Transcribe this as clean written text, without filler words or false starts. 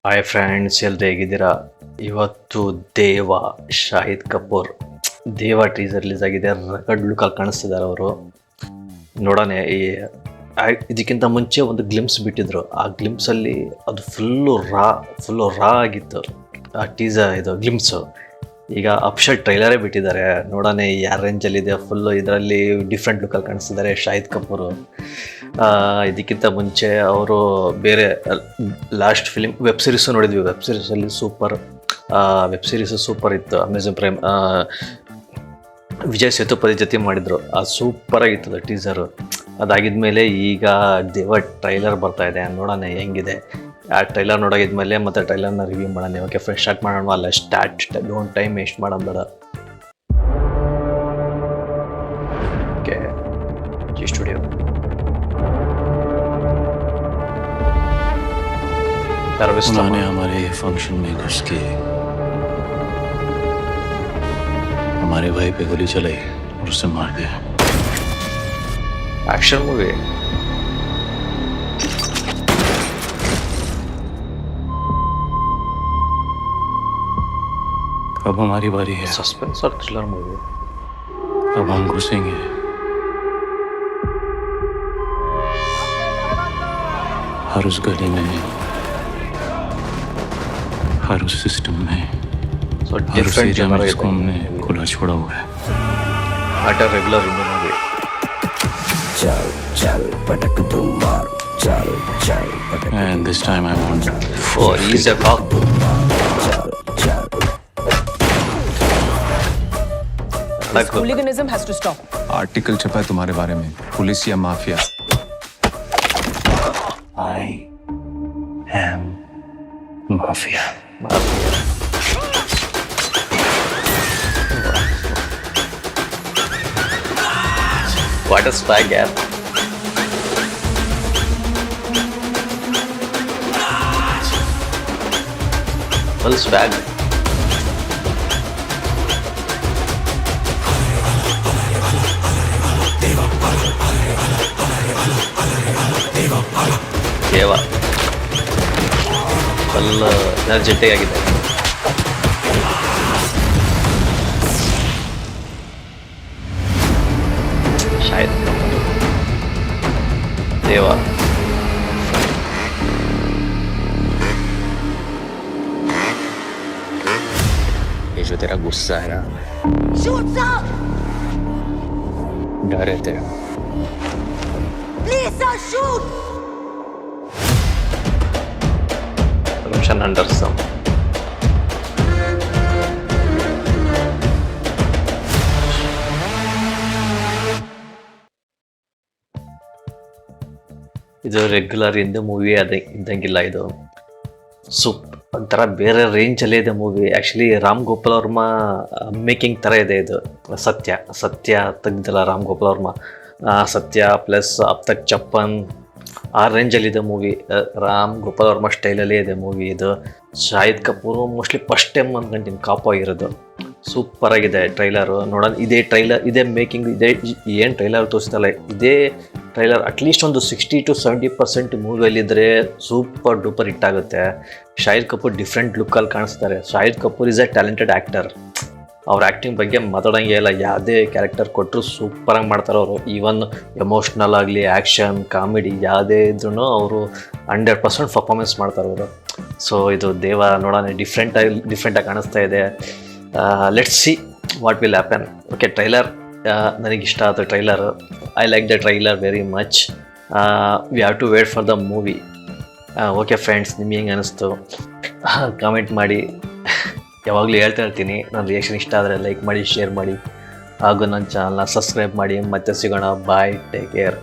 Hi friends, ಎಲ್ಲರೂ ಹೇಗಿದ್ದೀರಾ? ಇವತ್ತು ದೇವ ಶಾಹಿದ್ ಕಪೂರ್ ದೇವ ಟೀಸರ್ ರಿಲೀಸ್ ಆಗಿದೆ. ರಗಡ್ ಲುಕ್ಕಲ್ಲಿ ಕಾಣಿಸ್ತಿದ್ದಾರೆ ಅವರು. ನೋಡೋಣ. ಇದಕ್ಕಿಂತ ಮುಂಚೆ ಒಂದು ಗ್ಲಿಮ್ಸ್ ಬಿಟ್ಟಿದ್ರು. ಆ ಗ್ಲಿಮ್ಸಲ್ಲಿ ಅದು ಫುಲ್ಲು ರಾ ಆಗಿತ್ತು ಆ ಟೀಸರ್, ಇದು ಗ್ಲಿಮ್ಸು. ಈಗ ಅಫಿಷಿಯಲ್ ಟ್ರೈಲರೇ ಬಿಟ್ಟಿದ್ದಾರೆ. ನೋಡೋಣ ಯಾರ ರೇಂಜಲ್ಲಿದೆ. ಫುಲ್ಲು ಇದರಲ್ಲಿ ಡಿಫ್ರೆಂಟ್ ಲುಕ್ಕಲ್ಲಿ ಕಾಣಿಸ್ತಿದ್ದಾರೆ ಶಾಹಿದ್ ಕಪೂರು. ಇದಕ್ಕಿಂತ ಮುಂಚೆ ಅವರು ಬೇರೆ ಲಾಸ್ಟ್ ಫಿಲಿಮ್ ವೆಬ್ ಸೀರೀಸು ನೋಡಿದ್ವಿ. ವೆಬ್ ಸೀರೀಸಲ್ಲಿ ಸೂಪರ್ ಇತ್ತು. ಅಮೆಝಾನ್ ಪ್ರೈಮ್ ವಿಜಯ್ ಸೇತುಪತಿ ಜೊತೆ ಮಾಡಿದರು. ಅದು ಸೂಪರಾಗಿತ್ತು ಟೀಸರು. ಅದಾಗಿದ್ಮೇಲೆ ಈಗ ದೇವ ಟ್ರೈಲರ್ ಬರ್ತಾ ಇದೆ. ನೋಡೋಣ ಹೆಂಗಿದೆ. ಆ ಟ್ರೈಲರ್ ನೋಡೋಗಿದ್ಮೇಲೆ ಮತ್ತೆ ಟ್ರೈಲರ್ನ ರಿವ್ಯೂ ಮಾಡೋಣ. ಓಕೆ ಫ್ರೆಂಡ್ಸ್, ಸ್ಟಾರ್ಟ್ ಮಾಡೋಣ. ಅಲ್ಲ ಡೋಂಟ್ ಟೈಮ್ ವೇಸ್ಟ್ ಮಾಡೋಣ ಬೇಡ. Okay, G studio. उन्होंने हमारे फंक्शन में घुस के हमारे भाई पे गोली चलाई और उसे मार दिया. Action movie. अब हमारी बारी है. सस्पेंस और थ्रिलर मूवी. अब हम घुसेंगे हर उस गली में, हर उस सिस्टम में, So हर उस different एरिया में genre जिसको हमने खुला छोड़ा हुआ है. not a regular movie. चल चल पटक तुम मार, चल चल पटक And this time I want Oh, he's a cop. चल चल. Like, Hooliganism has to stop. Article छपा है तुम्हारे बारे में, पुलिस या mafia. I am mafia. what a swag, yeah. Full swag. ದೇವ ಫುಲ್ ಎನರ್ಜೆಟಿಕ್ ಆಗಿದೆ. ಶಾಹಿದ್ ಕಪೂರ್ ದೇವ. ये जो तेरा गुस्सा है ना, Shoot, sir! डर है तेरा. Please, sir, shoot! Roshan Anderson. ಇದು ರೆಗ್ಯುಲರ್ ಇಂದ ಮೂವಿ ಇದ್ದಂಗಿಲ್ಲ. ಇದು ಒಂಥರ ಬೇರೆ ರೇಂಜಲ್ಲೇ ಇದೆ movie. Actually Ram Gopal Varma making ಥರ ಇದೆ ಇದು. ಸತ್ಯ ತೆಗ್ದಿಲ್ಲ ರಾಮ್ ಗೋಪಾಲ್ ವರ್ಮ. ಸತ್ಯ ಪ್ಲಸ್ ಅಬ್ ತಕ್ ಚಪ್ಪನ್ ಆ ರೇಂಜಲ್ಲಿದೆ ಮೂವಿ. ರಾಮ್ ಗೋಪಾಲ್ ವರ್ಮ ಸ್ಟೈಲಲ್ಲೇ ಇದೆ ಮೂವಿ ಇದು. Shahid Kapoor mostly first time ಅಂದ್ಕೊಂತೀನಿ ಕಾಪ್ ಆಗಿರೋದು. ಸೂಪರಾಗಿದೆ ಟ್ರೈಲರು. ನೋಡೋಣ ಇದೇ ಮೇಕಿಂಗ್, ಏನು ಟ್ರೈಲರ್ ತೋರಿಸ್ತಲ್ಲ ಇದೇ ಟ್ರೈಲರ್ ಅಟ್ಲೀಸ್ಟ್ ಒಂದು 60 to 70% ಮೂವಿಯಲ್ಲಿದ್ದರೆ ಸೂಪರ್ ಡೂಪರ್ ಹಿಟ್ ಆಗುತ್ತೆ. ಶಾಹಿದ್ ಕಪೂರ್ ಡಿಫ್ರೆಂಟ್ ಲುಕ್ಕಲ್ಲಿ ಕಾಣಿಸ್ತಾರೆ. Shahid Kapoor is a talented actor. ಅವ್ರ ಆ್ಯಕ್ಟಿಂಗ್ ಬಗ್ಗೆ ಮಾತಾಡೋಂಗೆ ಇಲ್ಲ. ಯಾವುದೇ ಕ್ಯಾರೆಕ್ಟರ್ ಕೊಟ್ಟರು ಸೂಪರಾಗಿ ಮಾಡ್ತಾರೆ ಅವರು. ಈವನ್ ಎಮೋಷ್ನಲ್ ಆಗಲಿ, ಆ್ಯಕ್ಷನ್, ಕಾಮಿಡಿ ಯಾವುದೇ ಇದ್ರೂ ಅವರು 100% ಪರ್ಫಾರ್ಮೆನ್ಸ್ ಮಾಡ್ತಾರೆ ಅವರು. ಸೊ ಇದು ದೇವ ನೋಡೋಣ ಡಿಫ್ರೆಂಟಾಗಿ ಕಾಣಿಸ್ತಾ ಇದೆ. Let's see what will happen. Okay, trailer ನನಗಿಷ್ಟ ಆಯಿತು trailer. I like the trailer very much. We have to wait for the movie. Okay friends, ನಿಮ್ಗೆ ಹೆಂಗೆ ಅನ್ನಿಸ್ತು ಕಾಮೆಂಟ್ ಮಾಡಿ. ಯಾವಾಗಲೂ ಹೇಳ್ತಾ ಇರ್ತೀನಿ, ನನ್ನ ರಿಯಾಕ್ಷನ್ ಇಷ್ಟ ಆದರೆ ಲೈಕ್ ಮಾಡಿ, ಶೇರ್ ಮಾಡಿ, ಹಾಗೂ ನನ್ನ ಚಾನಲ್ನ ಸಬ್ಸ್ಕ್ರೈಬ್ ಮಾಡಿ. ಮತ್ತೆ ಸಿಗೋಣ. ಬಾಯ್, ಟೇಕ್ ಕೇರ್.